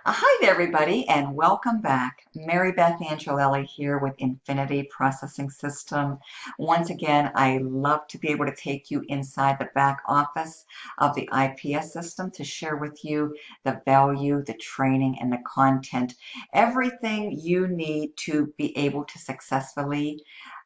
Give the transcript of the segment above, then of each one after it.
Hi there, everybody, and welcome back. Marybeth Angelelli here with Infinity Processing System. Once again, I love to be able to take you inside the back office of the IPS system to share with you the value, the training, and the content, everything you need to be able to successfully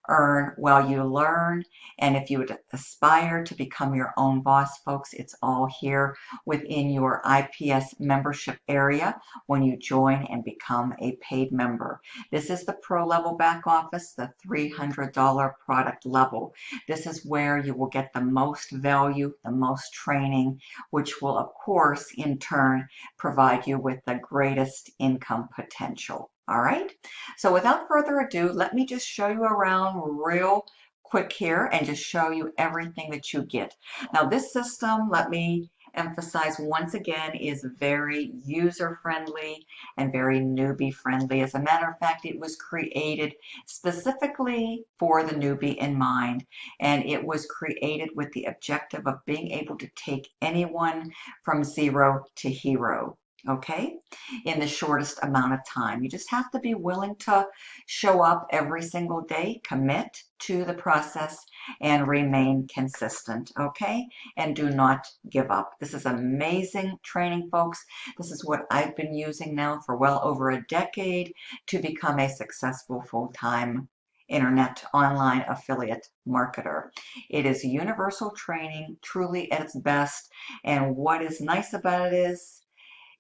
earn while you learn. And if you would aspire to become your own boss, folks, it's all here within your IPS membership area when you join and become a paid member. This is the pro level back office, the $300 product level. This is where you will get the most value, the most training, which will, of course, in turn, provide you with the greatest income potential. All right. So without further ado, let me just show you around real quick here and just show you everything that you get. Now this system, let me emphasize once again, is very user friendly and very newbie friendly. As a matter of fact, it was created specifically for the newbie in mind, and it was created with the objective of being able to take anyone from zero to hero. Okay, in the shortest amount of time. You just have to be willing to show up every single day, commit to the process, and remain consistent. Okay, and do not give up. This is amazing training, folks. This is what I've been using now for well over a decade to become a successful full-time internet online affiliate marketer. It is universal training, truly at its best. And what is nice about it is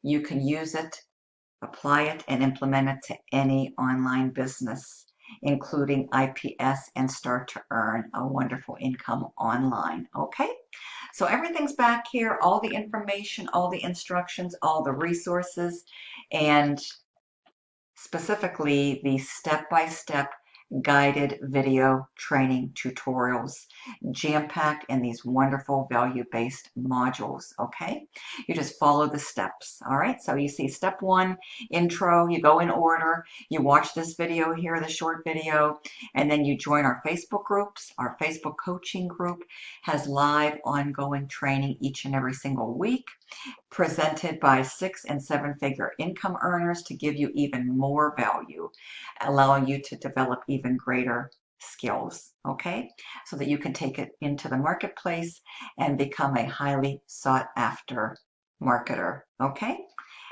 you can use it, apply it, and implement it to any online business, including IPS, and start to earn a wonderful income online. Okay? So everything's back here, all the information, all the instructions, all the resources, and specifically the step-by-step guided video training tutorials jam-packed in these wonderful value-based modules. Okay, you just follow the steps. All right, so you see step one, intro. You go in order, you watch this video here, the short video, and then you join our Facebook groups. Our Facebook coaching group has live ongoing training each and every single week, presented by 6 and 7-figure income earners to give you even more value, allowing you to develop even greater skills, okay? So that you can take it into the marketplace and become a highly sought after marketer, okay?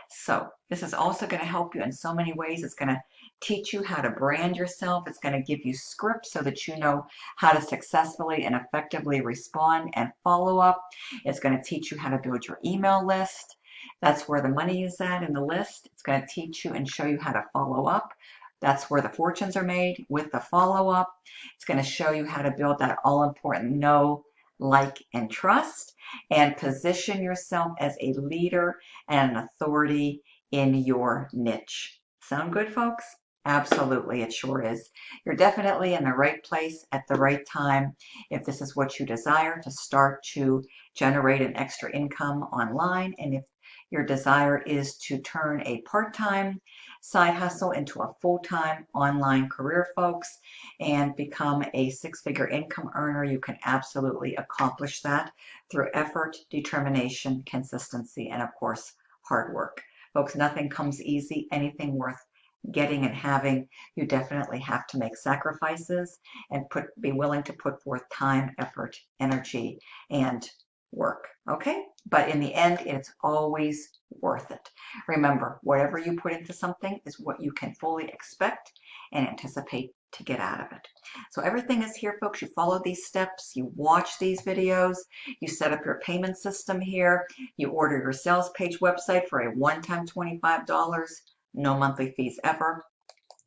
So this is also going to help you in so many ways. It's going to teach you how to brand yourself. It's going to give you scripts so that you know how to successfully and effectively respond and follow up. It's going to teach you how to build your email list. That's where the money is at in the list. It's going to teach you and show you how to follow up. That's where the fortunes are made with the follow-up. It's going to show you how to build that all-important know, like, and trust, and position yourself as a leader and an authority in your niche. Sound good, folks? Absolutely, it sure is. You're definitely in the right place at the right time if this is what you desire to start to generate an extra income online, and if your desire is to turn a part-time side hustle into a full-time online career, folks, and become a 6-figure income earner, you can absolutely accomplish that through effort, determination, consistency, and of course, hard work. Folks, nothing comes easy. Anything worth getting and having, you definitely have to make sacrifices and be willing to put forth time, effort, energy, and work. Okay? But in the end, it's always worth it. Remember, whatever you put into something is what you can fully expect and anticipate to get out of it. So everything is here, folks. You follow these steps, you watch these videos, you set up your payment system here, you order your sales page website for a one-time $25, no monthly fees ever.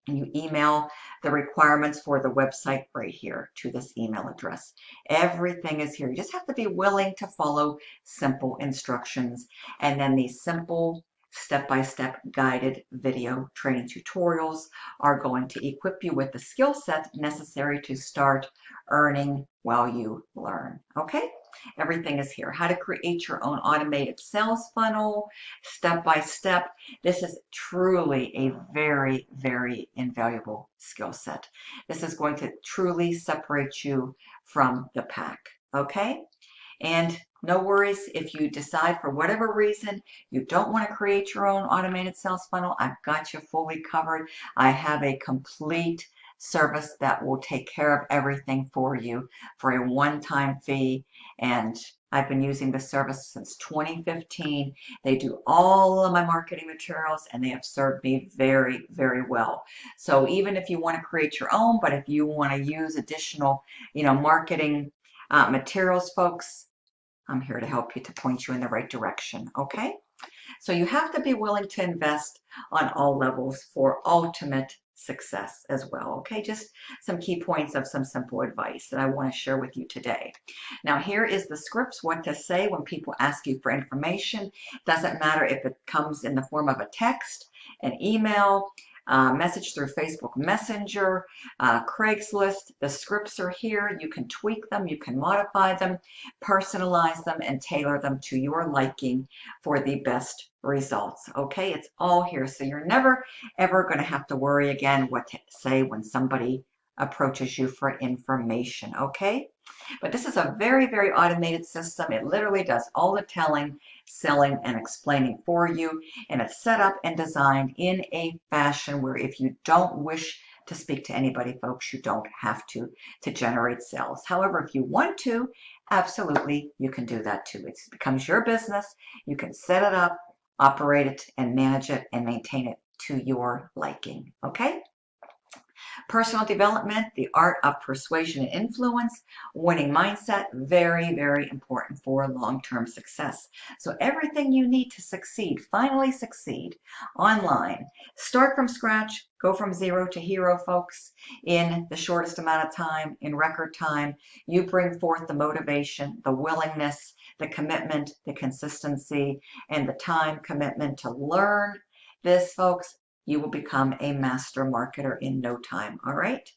And you email the requirements for the website right here to this email address. Everything is here. You just have to be willing to follow simple instructions, and then these simple step-by-step guided video training tutorials are going to equip you with the skill set necessary to start earning while you learn. Okay? Everything is here. How to create your own automated sales funnel, step by step. This is truly a very, very invaluable skill set. This is going to truly separate you from the pack. Okay? And No worries if you decide for whatever reason you don't want to create your own automated sales funnel. I've got you fully covered. I have a complete service that will take care of everything for you for a one-time fee. And I've been using the service since 2015. They do all of my marketing materials and they have served me very, very well. So even if you want to create your own, but if you want to use additional, marketing materials, folks, I'm here to help you, to point you in the right direction, okay? So you have to be willing to invest on all levels for ultimate success as well, okay? Just some key points of some simple advice that I want to share with you today. Now, here is the scripts, what to say when people ask you for information. Doesn't matter if it comes in the form of a text, an email, message through Facebook Messenger, Craigslist. The scripts are here. You can tweak them, you can modify them, personalize them, and tailor them to your liking for the best results. Okay, it's all here. So you're never ever going to have to worry again what to say when somebody approaches you for information. Okay, but this is a very, very automated system. It literally does all the telling, selling, and explaining for you. And it's set up and designed in a fashion where if you don't wish to speak to anybody, folks, you don't have to generate sales. However, if you want to, absolutely, you can do that too. It becomes your business. You can set it up, operate it, and manage it and maintain it to your liking. Okay? Personal development, the art of persuasion and influence, winning mindset, very, very important for long-term success. So everything you need to succeed, finally succeed online. Start from scratch, go from zero to hero, folks, in the shortest amount of time, in record time. You bring forth the motivation, the willingness, the commitment, the consistency, and the time commitment to learn this, folks. You will become a master marketer in no time, all right?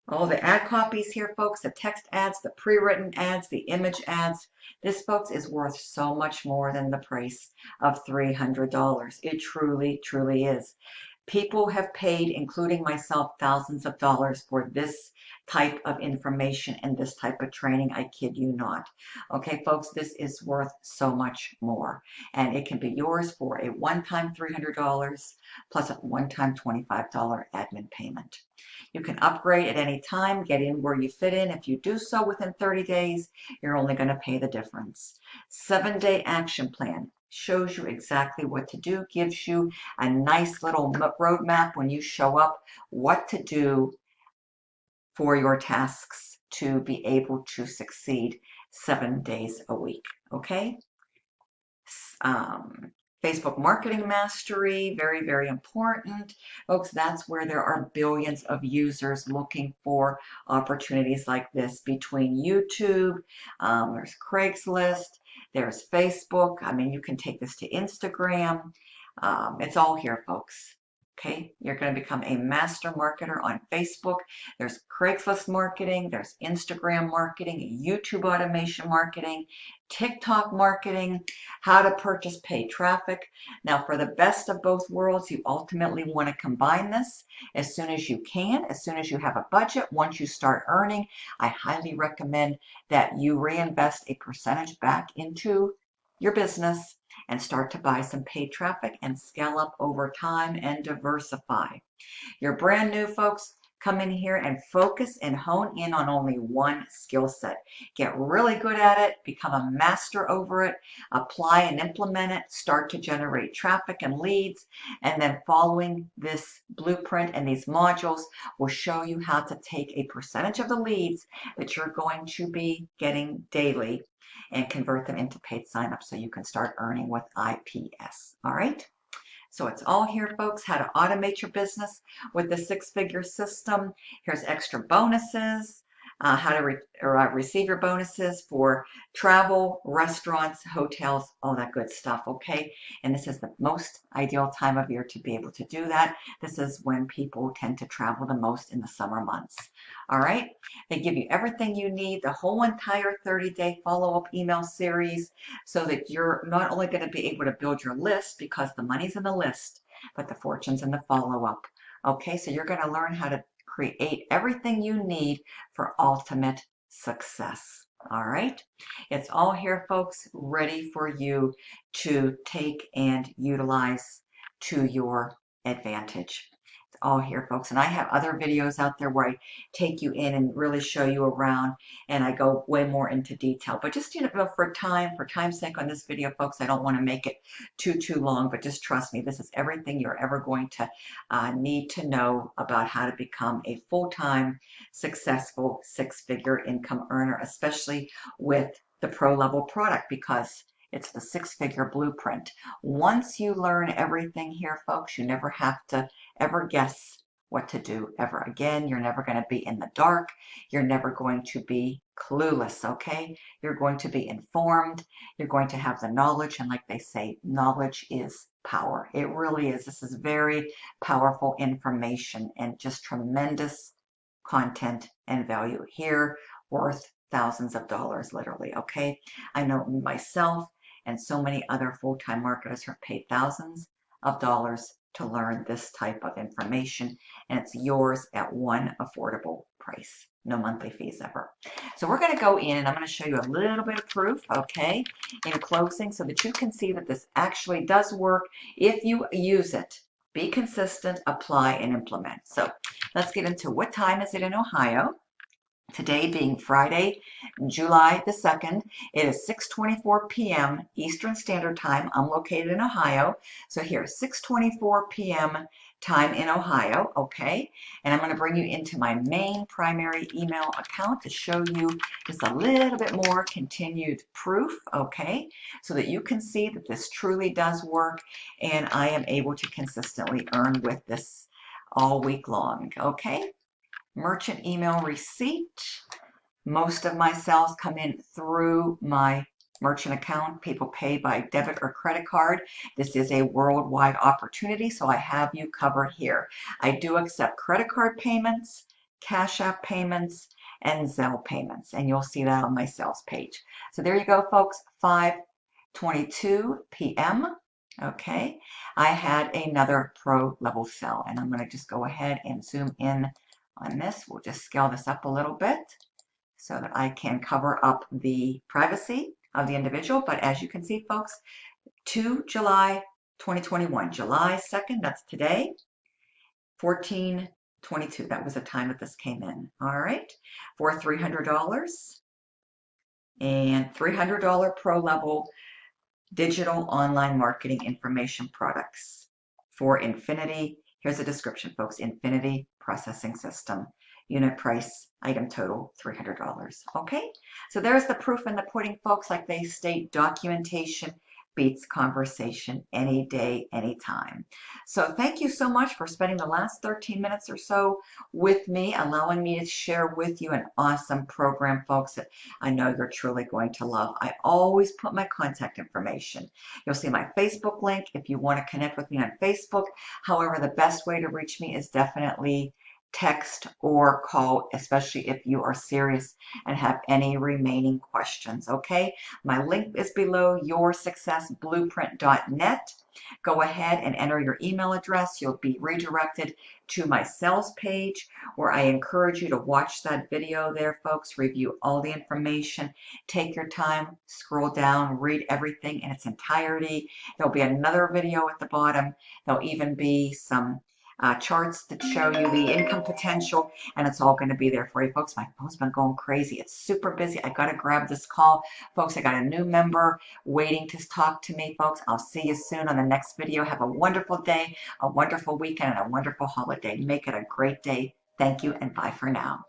All the ad copies here, folks, the text ads, the pre-written ads, the image ads. This, folks, is worth so much more than the price of $300. It truly, truly is. People have paid, including myself, thousands of dollars for this type of information and this type of training. I kid you not. Okay, folks, this is worth so much more. And it can be yours for a one-time $300 plus a one-time $25 admin payment. You can upgrade at any time, get in where you fit in. If you do so within 30 days, you're only going to pay the difference. 7-day action plan shows you exactly what to do, gives you a nice little roadmap when you show up, what to do for your tasks to be able to succeed 7 days a week. Okay? Um, Facebook marketing mastery, very, very important. Folks, that's where there are billions of users looking for opportunities like this between YouTube, there's Craigslist, there's Facebook. I mean, you can take this to Instagram. It's all here, folks. Okay, you're going to become a master marketer on Facebook. There's Craigslist marketing, there's Instagram marketing, YouTube automation marketing, TikTok marketing, how to purchase paid traffic. Now, for the best of both worlds, you ultimately want to combine this as soon as you can, as soon as you have a budget. Once you start earning, I highly recommend that you reinvest a percentage back into your business and start to buy some paid traffic and scale up over time and diversify. You're brand new, folks. Come in here and focus and hone in on only one skill set. Get really good at it, become a master over it, apply and implement it, start to generate traffic and leads, and then following this blueprint and these modules will show you how to take a percentage of the leads that you're going to be getting daily and convert them into paid signups so you can start earning with IPS. All right? So it's all here, folks, how to automate your business with the six-figure system. Here's extra bonuses, how to receive your bonuses for travel, restaurants, hotels, all that good stuff, okay? And this is the most ideal time of year to be able to do that. This is when people tend to travel the most in the summer months. All right? They give you everything you need, the whole entire 30-day follow-up email series, so that you're not only going to be able to build your list because the money's in the list, but the fortune's in the follow-up. Okay, so you're going to learn how to create everything you need for ultimate success. All right. It's all here, folks, ready for you to take and utilize to your advantage. It's all here, folks. And I have other videos out there where I take you in and really show you around, and I go way more into detail. But just, for time's sake on this video, folks, I don't want to make it too long, but just trust me, this is everything you're ever going to need to know about how to become a full-time, successful, six-figure income earner, especially with the pro level product, because it's the six-figure blueprint. Once you learn everything here, folks, you never have to ever guess what to do ever again. You're never going to be in the dark. You're never going to be clueless, okay? You're going to be informed. You're going to have the knowledge. And like they say, knowledge is power. It really is. This is very powerful information and just tremendous content and value here, worth thousands of dollars, literally, okay? I know myself and so many other full-time marketers have paid thousands of dollars to learn this type of information, and it's yours at one affordable price. No monthly fees ever. So we're going to go in and I'm going to show you a little bit of proof, okay, in closing, so that you can see that this actually does work if you use it. Be consistent, apply, and implement. So let's get into what time is it in Ohio. Today being Friday, July the 2nd, it is 6:24 p.m. Eastern Standard Time. I'm located in Ohio. So here, 6:24 p.m. time in Ohio, okay? And I'm going to bring you into my main primary email account to show you just a little bit more continued proof, okay? So that you can see that this truly does work and I am able to consistently earn with this all week long, okay? Merchant email receipt. Most of my sales come in through my merchant account. People pay by debit or credit card. This is a worldwide opportunity, so I have you covered here. I do accept credit card payments, Cash App payments, and Zelle payments, and you'll see that on my sales page. So there you go, folks, 5:22 p.m. Okay, I had another pro level sale, and I'm going to just go ahead and zoom in on this. We'll just scale this up a little bit so that I can cover up the privacy of the individual. But as you can see, folks, 2 July 2021, July 2nd, that's today, 14:22. That was the time that this came in. All right, for $300 and $300 pro level digital online marketing information products for Infinity. Here's a description, folks. Infinity processing system. Unit price, item total, $300. Okay, so there's the proof in the pudding, folks. Like they state, documentation beats conversation any day, anytime. So thank you so much for spending the last 13 minutes or so with me, allowing me to share with you an awesome program, folks, that I know you're truly going to love. I always put my contact information. You'll see my Facebook link if you want to connect with me on Facebook. However, the best way to reach me is definitely text or call, especially if you are serious and have any remaining questions, okay? My link is below, yoursuccessblueprint.net. Go ahead and enter your email address. You'll be redirected to my sales page where I encourage you to watch that video there, folks. Review all the information. Take your time, scroll down, read everything in its entirety. There'll be another video at the bottom. There'll even be some charts that show you the income potential, and it's all going to be there for you, folks. My phone's been going crazy. It's super busy. I got to grab this call. Folks, I got a new member waiting to talk to me, folks. I'll see you soon on the next video. Have a wonderful day, a wonderful weekend, and a wonderful holiday. Make it a great day. Thank you, and bye for now.